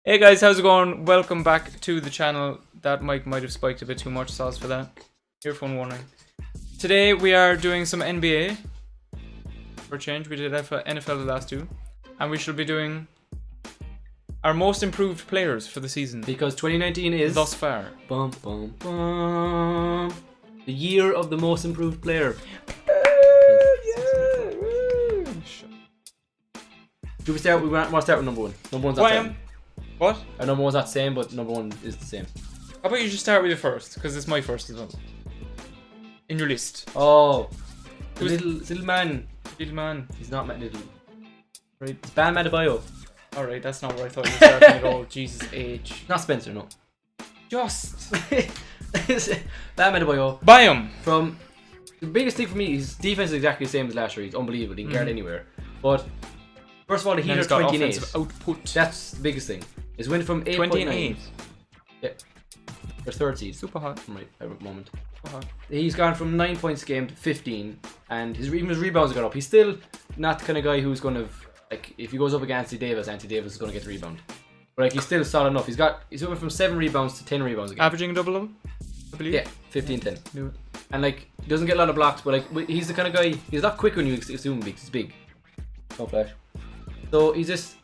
Hey guys, how's it going? Welcome back to the channel. That mic might have spiked a bit too much, sauce for that. Earphone warning. Today we are doing some NBA. For a change, we did NFL the last two. And we shall be doing our most improved players for the season. Because 2019 is Thus far. bum, bum, bum, the year of the most improved player. Do we start? We want to start with number one. Number one's not the same. What? Our number one's not the same, but number one is the same. How about you just start with it first? Because it's my first as well. In your list. Oh, the Who's- little man. Little man. He's not little. Right, it's Bam Adebayo. Alright, that's not where I thought you were starting at all. Jesus age. Not Spencer, no. Just. Bam Adebayo. Buy him. From the biggest thing for me, his defense is exactly the same as last year. He's unbelievable. He can guard anywhere. But first of all, the Heat are 28. Output. That's the biggest thing. Is win from 8.9. 28. Yeah. They're third seed. Super hot. Right at the moment. Super hot. He's gone from 9 points a game to 15, and even his rebounds have gone up. He's still not the kind of guy who's going to, like, if he goes up against Anthony Davis is going to get the rebound. But like, he's still solid enough. He's went from 7 rebounds to 10 rebounds a game. Averaging a double, I believe. Yeah, 15-10. Do it. And like, he doesn't get a lot of blocks, but like, he's the kind of guy. He's not quick when you assume because he's big. No flash. So he's just,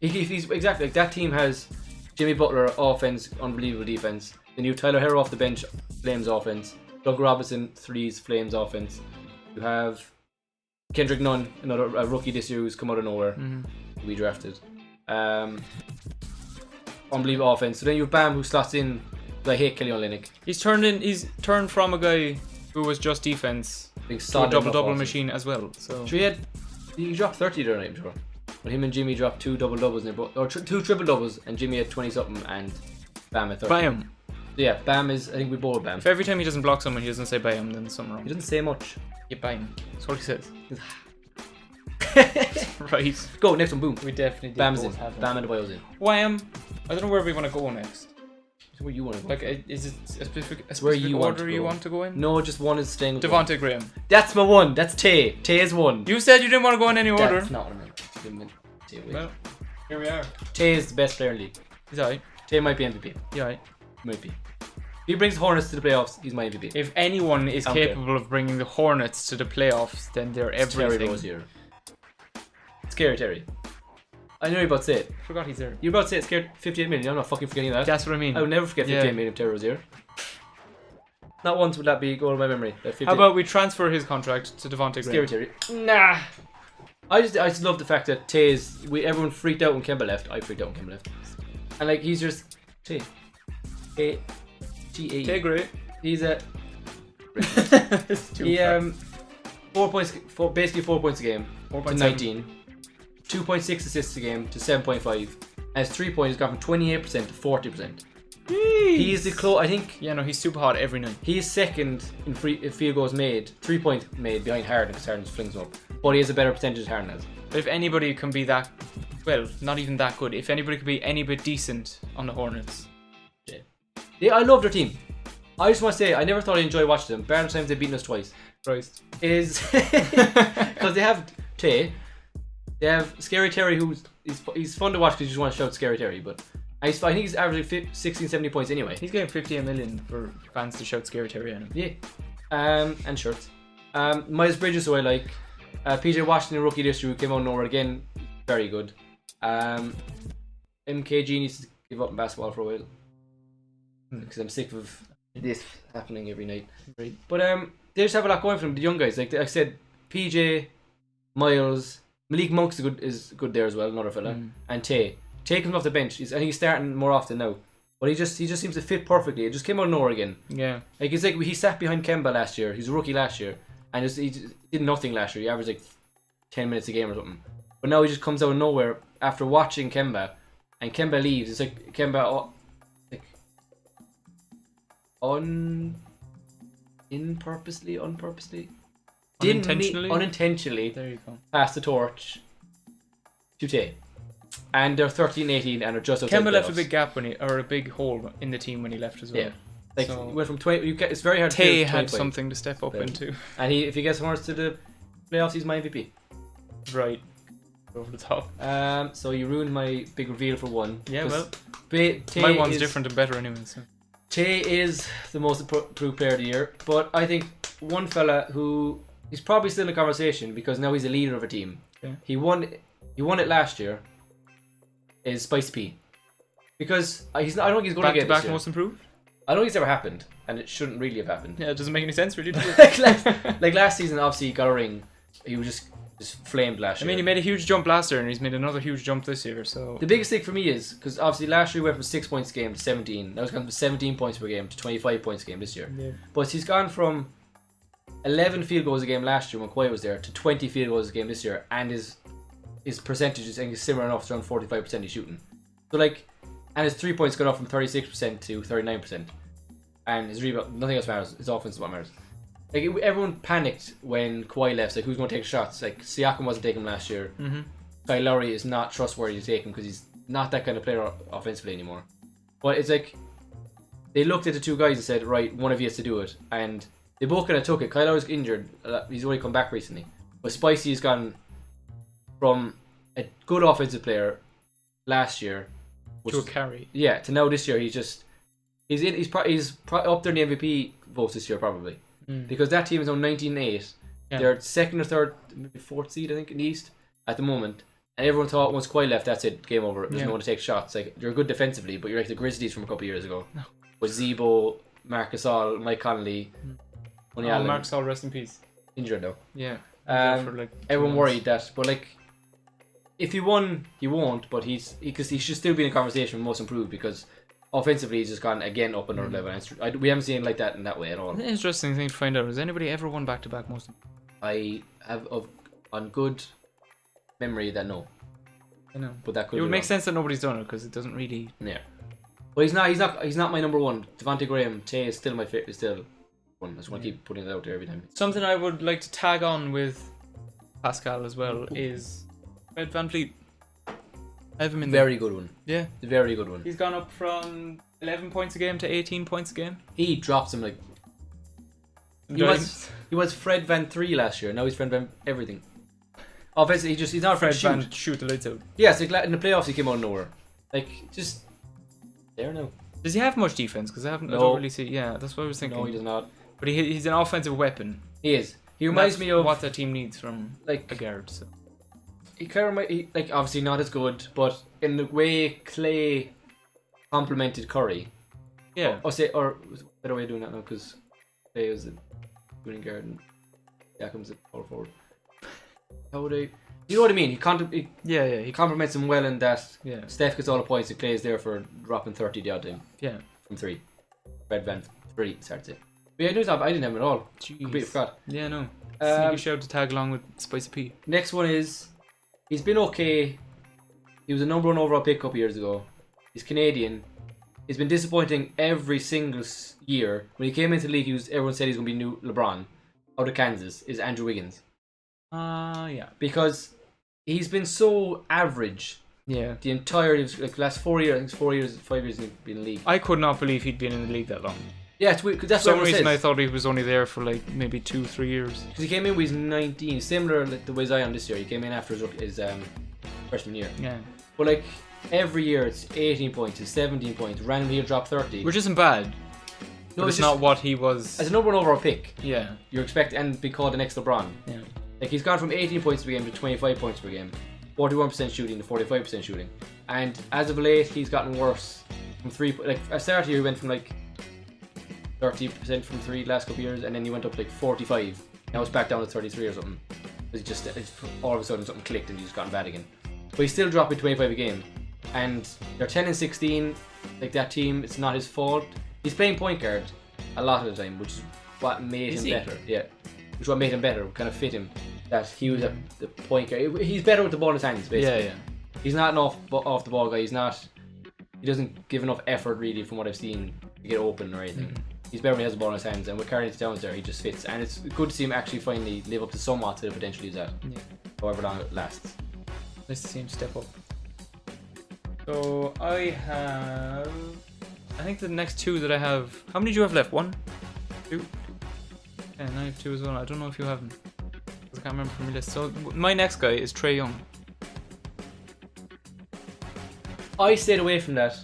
he's exactly like that team has Jimmy Butler offense, unbelievable defense. Then you have Tyler Hero off the bench, Flames offense. Doug Robinson threes, Flames offense. You have Kendrick Nunn, another rookie this year who's come out of nowhere. We drafted. Unbelievable offense. So then you have Bam who slots in. I hate Kelly Olynyk. He's turned from a guy who was just defense Big to a solid double offense. machine as well. So So he dropped 30 there, I'm sure. When him and Jimmy dropped 2 double doubles, or 2 triple doubles, and Jimmy had 20 something, and Bam had 30. buy him. So yeah, Bam is. I think we both Bam. If every time he doesn't block someone, he doesn't say buy him, then there's something He wrong. doesn't say much. You buy him. That's what he says. Right. Go next one, boom. We definitely did. Bam's in. both have him. Bam and Adebayo's in. Wham. I don't know where we want to go next. Where you want to go? Like, is it a specific Where you want order to you go. want to go in? No, just one is staying with Devontae Graham. one. That's my one. That's Tay. Tay is one. You said you didn't want to go in any order. That's not what I meant. Tay, wait. Well, here we are. Tay is the best player in the league. He's alright. Tay might be MVP. Yeah, alright. Might be. If he brings Hornets to the playoffs, he's my MVP. If anyone is Okay. capable of bringing the Hornets to the playoffs, then they're Terry everything. Rozier. Scary Terry. I know you're about to say it. Forgot he's there. You're about to say it scared 58 million. I'm not fucking forgetting that. That's what I mean. I would never forget 58 Yeah. million of Terry Rozier. Not once would that be go out of my memory. That 58 How about we transfer his contract to Devontae Scary Graham? Terry? Nah. I just love the fact that Tay's. Everyone freaked out when Kemba left. I freaked out when Kemba left. And like he's just Tay. A-T-A. Okay, great. He's a. It's too He far. 4 points, basically 4 points a game to 4.7. 19. 2.6 assists a game to 7.5. And his 3 points has gone from 28% to 40%. He's the I think Yeah, no, he's super hot every night. he's second in field goals made, 3 points made behind Harden because Harden just flings them up. But he has a better percentage than Harden has. But if anybody can be that, well, not even that good. If anybody could be any bit decent on the Hornets, Yeah, I love their team. I just want to say, I never thought I'd enjoy watching them. Barely times they've beaten us twice. Christ. Is because they have Tay, they have Scary Terry, he's fun to watch because you just want to shout Scary Terry, but I think he's averaging 16, 17 points anyway. He's getting 58 million for fans to shout Scary Terry at him. Yeah. And shirts. Miles Bridges, who I like. PJ Washington, rookie this year, who came out of nowhere again, very good. MKG needs to give up on basketball for a while because I'm sick of this happening every night. Right. But they just have a lot going for them. The young guys, like I said, PJ, Miles, Malik Monk's is good there as well, another fella, and Tay. Tay comes off the bench. I think he's starting more often now, but he just seems to fit perfectly. It just came out of nowhere again. Yeah. Like he sat behind Kemba last year. He's a rookie last year, and he just did nothing last year. He averaged like 10 minutes a game or something. But now he just comes out of nowhere after watching Kemba, and Kemba leaves. It's like Kemba, unpurposely, unintentionally There you go. pass the torch to Tay. And they're 13-18 and are just outside Kemba the left a playoffs. big gap or a big hole in the team when he left as well. Yeah. Like So- went from 20. It's very hard. Tay to had 25. something to step up Yeah. into. And if he gets Hornets to the playoffs, he's my MVP. Right. over the top. So you ruined my big reveal for one. Yeah, well, Tay my one's is, different and better anyway. So. Tay is the most improved player of the year, but I think one fella who he's probably still in the conversation because now he's a leader of a team. Okay. He won it last year. Is Spicy P, because he's not, I don't think he's going to get Back this year. most improved. I don't think it's ever happened, and it shouldn't really have happened. Yeah, it doesn't make any sense really. Does it? like last season, obviously he got a ring. He was just flamed last I year. mean, he made a huge jump last year, and he's made another huge jump this year. So The biggest thing for me is because obviously last year he went from 6 points a game to 17. Now he's gone from 17 points per game to 25 points a game this year. yeah. But he's gone from 11 field goals a game last year when Kawhi was there to 20 field goals a game this year, and his percentage is similar enough, it's around 45% he's shooting. So like, and his 3 points got up from 36% to 39%, and his rebound, nothing else matters. His offense is what matters. Like everyone panicked when Kawhi left. Like who's going to take shots? Like Siakam wasn't taking him last year. Mm-hmm. Kyle Lowry is not trustworthy to take him because he's not that kind of player offensively anymore. But it's like they looked at the two guys and said, right, one of you has to do it, and they both kind of took it. Kyle Lowry's injured; he's only come back recently. But Spicy has gone from a good offensive player last year To a carry. yeah, to now this year he's up there in the MVP votes this year probably. Because that team is on 19-8. Yeah. They're second or third, maybe fourth seed, I think, in the East at the moment. And everyone thought once Kawhi left, that's it, game over. There's no one to take shots. Like you're good defensively, but you're like the Grizzlies from a couple of years ago. No. With Zebo, Marc Gasol, Mike Conley, Tony Allen. Marc Gasol, rest in peace. Injured though. Yeah. Um, For like 2 Everyone months. worried that, but like, if he won, he won't. But he should still be in a conversation with most improved because offensively he's just gone again up another level. And we haven't seen it like that in that way at all. An interesting thing to find out: has anybody ever won back-to-back most? I have on good memory that no, I know. but that could It would be make wrong. sense that nobody's done it because it doesn't really. Yeah, but he's not my number one. Devontae Graham, Tay is still my favorite. Is still one. I just want to keep putting it out there every time. Something I would like to tag on with Pascal as well is Fred VanVleet. I have him in there. Very good one. Yeah. Very good one. He's gone up from 11 points a game to 18 points a game. He drops him like he was Fred Van 3 last year. Now he's Fred Van everything. Offensively, he's not Fred afraid to Van shoot the lights out. Yes, like in the playoffs he came out of nowhere. Like just there now. Does he have much defense? Because I No. don't really see. Yeah, that's what I was thinking. No, he does not. But he's an offensive weapon. He is. He reminds That's me of what the team needs from a like guard. So. he kind of like obviously not as good, but in the way Clay complemented Curry. Yeah. Or better way of doing that now because Clay was the winning guard and Siakam's the power forward. How would I? You know what I mean? He Yeah. complements him well in that Yeah. Steph gets all the points and Clay's there for dropping 30 the odd time Yeah. from 3. Red Van 3 starts it. But yeah, I didn't have him at all. Jeez. Completely forgot. Yeah, no. Um, Sneaky shout to tag along with Spicy P. Next one is he's been okay. He was a number 1 overall pick a couple years ago. He's Canadian. He's been disappointing every single year. When he came into the league, everyone said he's going to be new LeBron. Out of Kansas is Andrew Wiggins Yeah. because he's been so average Yeah. the entirety of like last 4 years. I think it's 4 years, 5 years he's been in the league. I could not believe he'd been in the league that long. Yeah, it's weird. 'Cause For that's what some everyone reason, I says. thought he was only there for like maybe 2-3 years. Because he came in when he was 19, similar like the way Zion this year. He came in after his freshman year. Yeah. But like every year it's 18 points, it's 17 points. Randomly he'll drop 30. Which isn't bad. No, But it's not what he was. As a number 1 overall pick, Yeah. you expect and be called the next LeBron. Yeah. Like he's gone from 18 points per game to 25 points per game, 41% shooting to 45% shooting, and as of late he's gotten worse from 3. Like at the start of the year he went from like 30% from 3 last couple of years, and then he went up to like 45. Now it's back down to 33 or something. It's all of a sudden something clicked and he's gotten bad again. But he's still dropping 25 a game, and they're 10-16. Like that team, it's not his fault. He's playing point guard a lot of the time, which is what made him better. Yeah, which is what made him better. Kind of fit him that he was at the point guard. He's better with the ball in his hands, basically. Yeah. He's not an off the ball guy. He doesn't give enough effort really from what I've seen to get open or anything. He's better when he has the ball in his hands, and with Carrington Towns there, he just fits. And it's good to see him actually finally live up to somewhat to the potential he's at, Yeah. however long it lasts. Nice to see him step up. So I think the next 2 that I have. How many do you have left? 1, 2. Yeah, and I have 2 as well. I don't know if you have them. I can't remember from your list. So my next guy is Trae Young. I stayed away from that.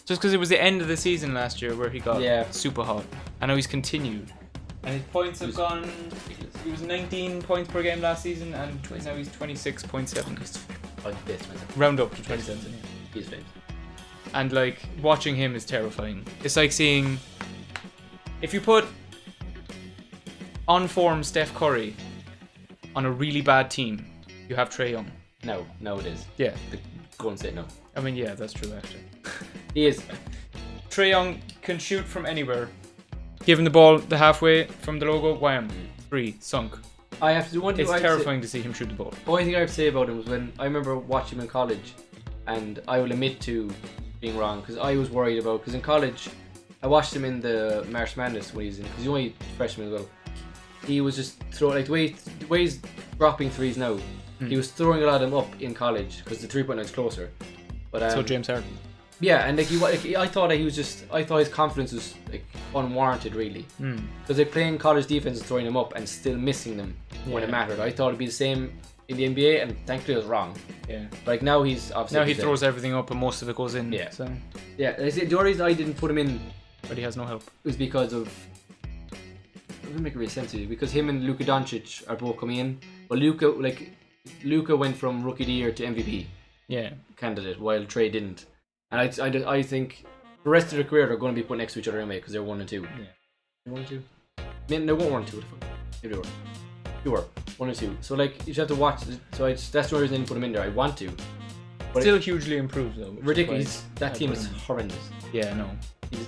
Just because it was the end of the season last year where he got Yeah. super hot. I know he's continued. And his points have gone. He was 19 points per game last season, and now he's 26.7. I best myself. Round up to 27. Yeah. He's famous. And like watching him is terrifying. It's like seeing if you put on form Steph Curry on a really bad team, you have Trae Young. No, it is. Yeah. Go and say no. I mean, yeah, that's true actually. He is. Trae Young can shoot from anywhere. Give him the ball the halfway from the logo, wham, 3, sunk. I have to do one thing. It's terrifying to see him shoot the ball. The only thing I have to say about him was when I remember watching him in college, and I will admit to being wrong because I was worried about because in college I watched him in the March Madness when he was in because he's only freshman as well. He was just throwing like the way he's dropping threes now. He was throwing a lot of them up in college because the 3-point line is closer. But So James Harden. yeah, and I thought his confidence was like unwarranted really because they're playing college defense and throwing them up and still missing them when it mattered. I thought it'd be the same in the NBA, and thankfully I was wrong. Yeah. Like now he's obviously Now he throws everything up and most of it goes in. Yeah. So, Yeah, the only reason I didn't put him in but he has no help. was because of it doesn't make really sense to you because him and Luka Doncic are both coming in, but Luka went from rookie of the year to MVP Yeah. candidate while Trae didn't, and I think the rest of their career they're going to be put next to each other anyway because they're 1 and 2. Yeah. They're 1 and 2. I mean, they weren't 1 and 2. They were. You were 1 and 2. So like you just have to watch. So that's the only reason I didn't put him in there. I want to. But Still hugely improved though. which is ridiculous. why That I team put is him in. horrendous. Yeah, no.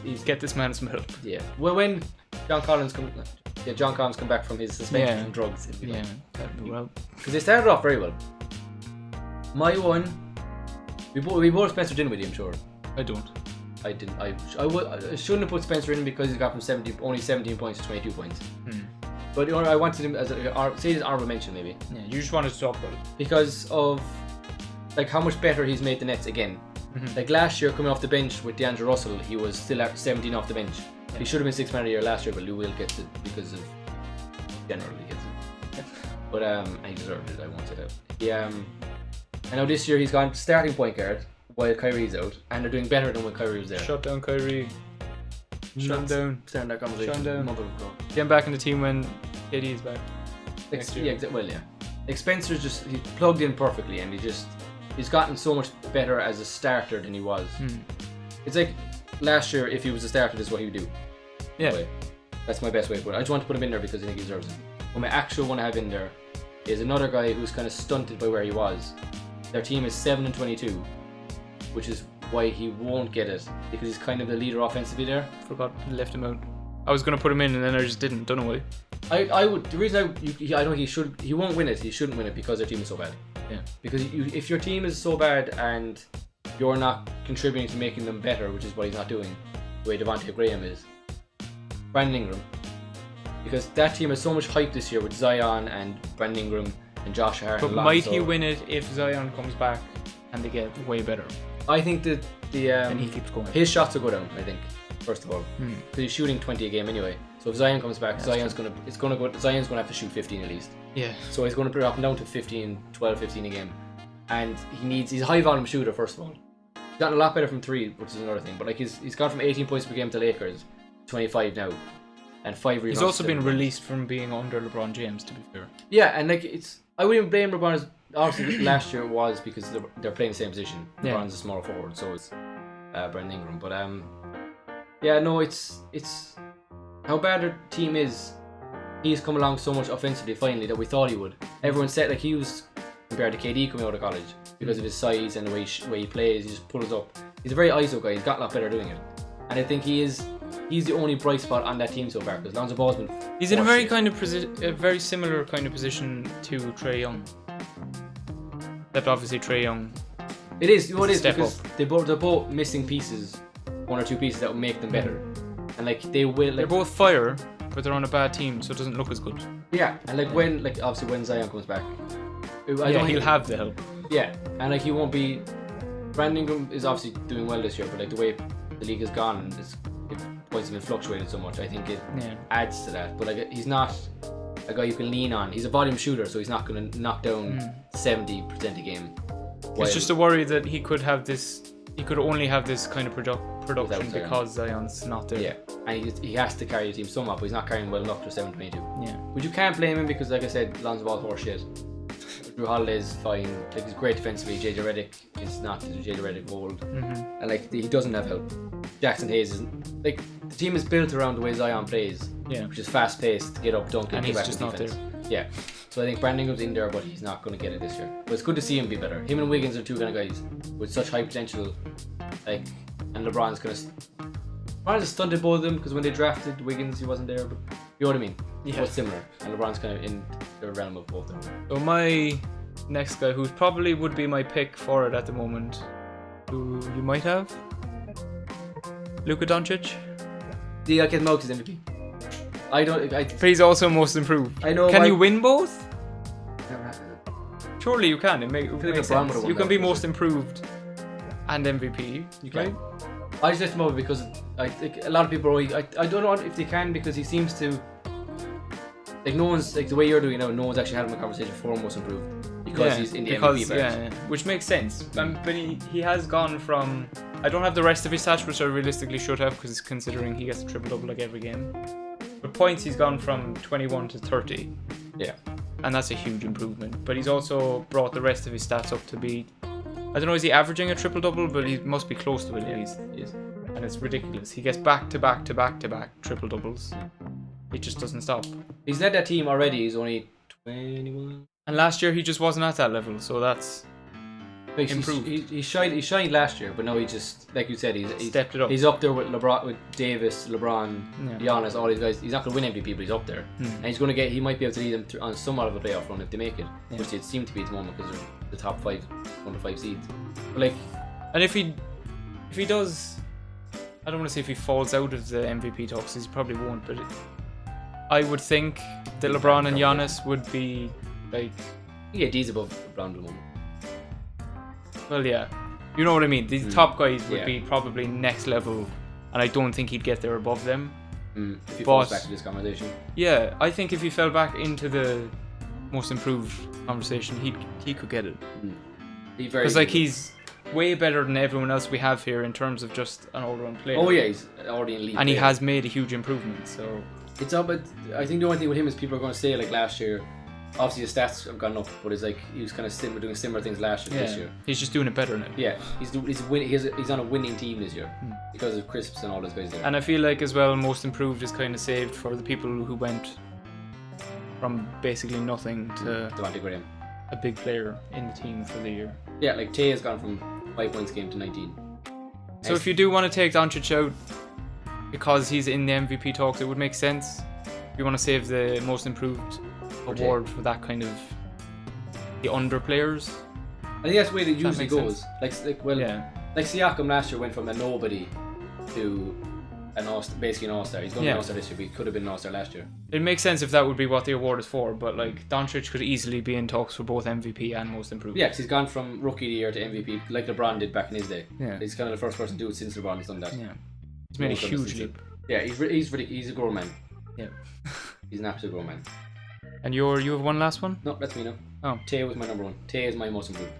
He's Get this man some help. yeah. Well, when John Collins come back from his suspension Yeah. and drugs. Yeah. Well, Because they started off very well. My one, we both Spencer in with you, I'm sure. I don't. I didn't. I shouldn't have put Spencer in because he got from only 17 points to 22 points. But I wanted him as say his honorable mention maybe Yeah, you just wanted to talk about it. because of like how much better he's made the Nets again. Like last year, coming off the bench with DeAndre Russell, he was still at 17 off the bench. Yeah. He should have been 6th man of the year last year, but Lou Will gets it because of generally gets it. But and he deserved it. I won't say that. I know this year he's gone starting point guard while Kyrie's out, and they're doing better than when Kyrie was there. Shut down Kyrie. Shut him down. Starting that conversation. Shut him down. Mother of God. Get him back in the team when KD is back. Next year. Like Spencer's just he plugged in perfectly, and he's gotten so much better as a starter than he was. It's like last year, if he was a starter, this is what he would do. Yeah. Anyway, that's my best way to put it. I just want to put him in there because I think he deserves it. But my actual one I have in there is another guy who's kind of stunted by where he was. Their team is 7-22, which is why he won't get it because he's kind of the leader offensively there. Forgot, left him out. I was gonna put him in and then I just didn't. Don't know why. I would. The reason I know he won't win it. He shouldn't win it because their team is so bad. Yeah. Because if your team is so bad and you're not contributing to making them better, which is what he's not doing, the way Devontae Graham is, Brandon Ingram, because that team has so much hype this year with Zion and Brandon Ingram and Josh Hart. But and might Lonzo. he win it if Zion comes back and they get way better? I think that And he keeps going. his shots will go down. I think first of all, because he's shooting 20 a game anyway. So if Zion comes back, Zion's gonna have to shoot 15 at least. Yeah. So he's going to put it up and down to 12, 15 a game. And he's a high volume shooter, first of all. He's gotten a lot better from 3, which is another thing. But like he's gone from 18 points per game to Lakers, 25 now. And 5 rebounds. He's also to been 7 released from being under LeBron James, to be fair. Yeah, and like I wouldn't blame LeBron. Obviously last year it was because they're playing the same position. Yeah. LeBron's a small forward, so it's Brandon Ingram. But yeah, no, it's how bad their team is. He's come along so much offensively finally that we thought he would. Everyone said like he was compared to KD coming out of college because of his size and the way he plays. He just pulls up. He's a very ISO guy. He's got a lot better doing it, and I think he's the only bright spot on that team so far because Lonzo Ball's been. He's in a worse. very kind of a very similar kind of position to Trae Young. Except obviously Trae Young. It is what it is Step because they're both missing pieces, 1 or 2 pieces that will make them better, and like they will. They're Like, both fire, but they're on a bad team, so it doesn't look as good. yeah, and like obviously when Zion comes back, He'll have the help. Yeah, and like he won't be. Brandon Ingram is obviously doing well this year, but like the way the league has gone, and points have been fluctuated so much. I think it adds to that. But like he's not a guy you can lean on. He's a volume shooter, so he's not going to knock down 70% a game. It's just a worry that he could have this he could only have this kind of production Without Zion. because Zion's not there. Yeah, and he has to carry the team somewhat, but he's not carrying well enough to 722. Yeah. Which you can't blame him because, like I said, Lonzo Ball's horse shit. Drew Holiday's fine. Like, he's great defensively. JJ Redick is not the JJ Redick of old. Mm-hmm. And like he doesn't have help. Jackson Hayes isn't like the team is built around the way Zion plays, Yeah. which is fast paced, get up, dunk, And get he's back just to not defense. Yeah. So I think Brandon Ingram's in there, but he's not going to get it this year. But it's good to see him be better. Him and Wiggins are two kind of guys with such high potential. Like, and LeBron's LeBron just stunted both of them because when they drafted Wiggins, he wasn't there. But you know what I mean? Yeah. Both similar, and LeBron's kind of in the realm of both of them. So my next guy, who probably would be my pick for it at the moment, who you might have, Luka Doncic. Yeah, I get Mox as MVP. I don't. But he's also most improved. I know. Can you win both? Surely you can. It makes LeBron sense. would've won You can that, be for most sure. improved and MVP. You right? can. I just left him over because I think a lot of people are always, I don't know if they can because he seems to like no one's like the way you're doing now. No one's actually having a conversation for most improved because he's in the MVP batch. yeah, which makes sense. But he has gone from. I don't have the rest of his stats, which I realistically should have, because considering he gets a triple double like every game. But points, he's gone from 21 to 30. Yeah. And that's a huge improvement. But he's also brought the rest of his stats up to be. I don't know, is he averaging a triple double? But he must be close to it at least. He is. And it's ridiculous. He gets back to back to back to back triple doubles. It just doesn't stop. He's led that team already. He's only 21. And last year he just wasn't at that level, so that's Like, improved. He shined last year, but now he just, like you said, he's stepped it up. He's up there with LeBron, with Davis, LeBron, Yeah. Giannis, all these guys. He's not going to win MVP, but he's up there, and he's going to get. He might be able to lead them on somewhat of a playoff run if they make it, Yeah. which it seemed to be at the moment because they're the top 5, 1 to 5 seeds. But like, And if he does, I don't want to say if he falls out of the MVP talks, he probably won't, but I would think that LeBron and Giannis would be like, yeah, D's above LeBron at the moment. well, yeah, you know what I mean. These top guys would Yeah. be probably next level, and I don't think he'd get there above them. If he But- falls back to this conversation, Yeah, I think if he fell back into the most improved conversation, he could get it. he's very. Because like he's way better than everyone else we have here in terms of just an all-round player. Oh yeah, he's already in league. And he player. has made a huge improvement. So It's up, but I think the only thing with him is people are going to say like last year. Obviously, his stats have gone up, but it's like he was kind of doing similar things last year. This year, he's just doing it better now. yeah, he's on a winning team this year because of Crisps and all those guys there. And I feel like as well, most improved is kind of saved for the people who went from basically nothing to Devontae Graham. a big player in the team for the year. Yeah, like Tay has gone from 5 points a game to 19. So if you do want to take Doncic out because he's in the MVP talks, it would make sense. If you want to save the most improved award for that kind of the under players. I think that's the way it usually makes goes. sense. Like Yeah. Siakam last year went from a nobody to an all-star, basically an all-star. He's going to be an all-star this year, but he could have been an all-star last year. It makes sense if that would be what the award is for, but like Doncic could easily be in talks for both MVP and most improved. Yeah, because he's gone from rookie of the year to MVP, like LeBron did back in his day. Yeah. He's kind of the first person to do it since LeBron has done that. Yeah. He's made a huge leap. Yeah, he's a grown man. Yeah. He's an absolute grown man. And you have one last one? No, that's me now. Oh. Tay was my number 1. Tay is my most improved.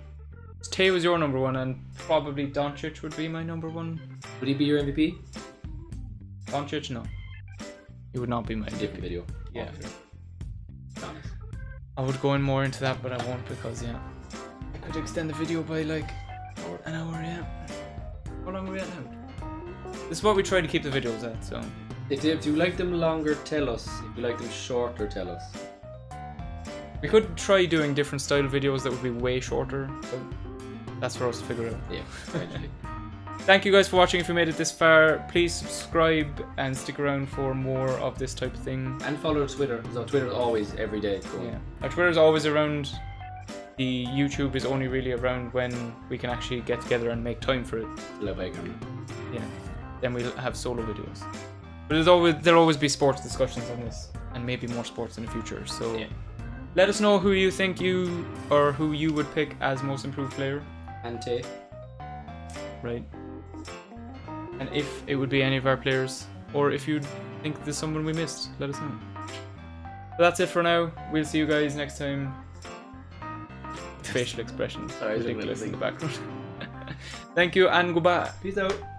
Tay was your number one, and probably Doncic would be my number one. Would he be your MVP? Doncic, no. He would not be my Different MVP. video. Yeah. Honest. I would go in more into that, but I won't because, yeah. I could extend the video by like an hour, yeah. How long are we at now? This is what we try to keep the videos at, so. If you like them longer, tell us. If you like them shorter, tell us. We could try doing different style videos that would be way shorter, but that's for us to figure out. Yeah, eventually. Thank you guys for watching. If you made it this far, please subscribe and stick around for more of this type of thing. And follow Twitter. So Twitter's always every day. Going. Yeah, our Twitter's always around. The YouTube is only really around when we can actually get together and make time for it. Love Icon. Yeah, then we'll have solo videos. But there'll always be sports discussions on this, and maybe more sports in the future. So Yeah. let us know who you think who you would pick as most improved player, And Tay. right? And if it would be any of our players, or if you think there's someone we missed, let us know. So that's it for now. We'll see you guys next time. Facial expressions Sorry, I was ridiculous looking in the background. Thank you and goodbye. Peace out.